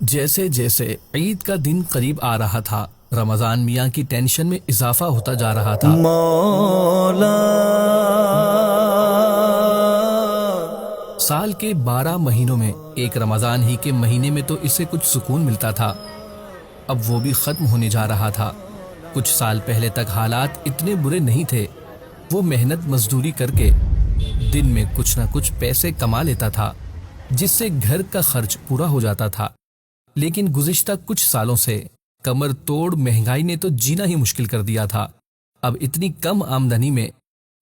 جیسے جیسے عید کا دن قریب آ رہا تھا، رمضان میاں کی ٹینشن میں اضافہ ہوتا جا رہا تھا۔ مولا سال کے 12 مہینوں میں ایک رمضان ہی کے مہینے میں تو اسے کچھ سکون ملتا تھا، اب وہ بھی ختم ہونے جا رہا تھا۔ کچھ سال پہلے تک حالات اتنے برے نہیں تھے، وہ محنت مزدوری کر کے دن میں کچھ نہ کچھ پیسے کما لیتا تھا، جس سے گھر کا خرچ پورا ہو جاتا تھا۔ لیکن گزشتہ کچھ سالوں سے کمر توڑ مہنگائی نے تو جینا ہی مشکل کر دیا تھا۔ اب اتنی کم آمدنی میں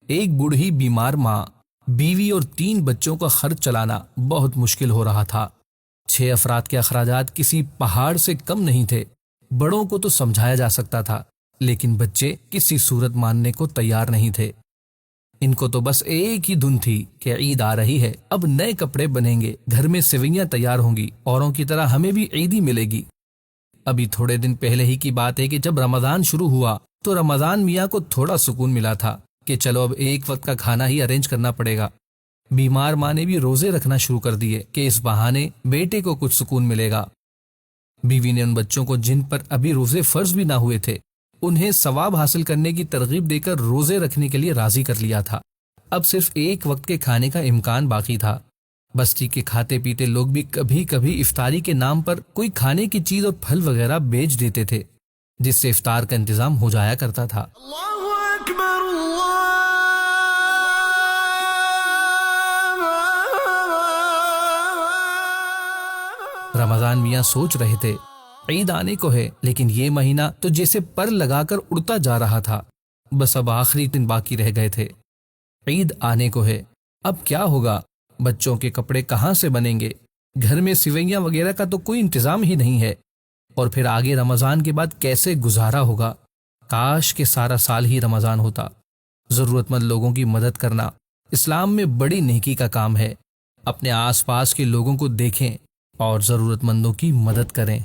ایک بوڑھی بیمار ماں، بیوی اور 3 بچوں کا خرچ چلانا بہت مشکل ہو رہا تھا۔ 6 افراد کے اخراجات کسی پہاڑ سے کم نہیں تھے۔ بڑوں کو تو سمجھایا جا سکتا تھا، لیکن بچے کسی صورت ماننے کو تیار نہیں تھے۔ ان کو تو بس ایک ہی دھن تھی کہ عید آ رہی ہے، اب نئے کپڑے بنیں گے، گھر میں سوئیاں تیار ہوں گی، اوروں کی طرح ہمیں بھی عیدی ملے گی۔ ابھی تھوڑے دن پہلے ہی کی بات ہے کہ جب رمضان شروع ہوا تو رمضان میاں کو تھوڑا سکون ملا تھا کہ چلو اب ایک وقت کا کھانا ہی ارینج کرنا پڑے گا۔ بیمار ماں نے بھی روزے رکھنا شروع کر دیے کہ اس بہانے بیٹے کو کچھ سکون ملے گا۔ بیوی نے ان بچوں کو جن پر ابھی روزے فرض بھی نہ ہوئے تھے، انہیں ثواب حاصل کرنے کی ترغیب دے کر روزے رکھنے کے لیے راضی کر لیا تھا۔ اب صرف ایک وقت کے کھانے کا امکان باقی تھا۔ بستی کے کھاتے پیتے لوگ بھی کبھی کبھی افطاری کے نام پر کوئی کھانے کی چیز اور پھل وغیرہ بیچ دیتے تھے، جس سے افطار کا انتظام ہو جایا کرتا تھا۔ اللہ اکبر رمضان میاں سوچ رہے تھے عید آنے کو ہے، لیکن یہ مہینہ تو جیسے پر لگا کر اڑتا جا رہا تھا۔ بس اب آخری دن باقی رہ گئے تھے۔ عید آنے کو ہے، اب کیا ہوگا؟ بچوں کے کپڑے کہاں سے بنیں گے؟ گھر میں سوئیاں وغیرہ کا تو کوئی انتظام ہی نہیں ہے، اور پھر آگے رمضان کے بعد کیسے گزارا ہوگا؟ کاش کہ سارا سال ہی رمضان ہوتا۔ ضرورت مند لوگوں کی مدد کرنا اسلام میں بڑی نیکی کا کام ہے۔ اپنے آس پاس کے لوگوں کو دیکھیں اور ضرورت مندوں کی مدد کریں۔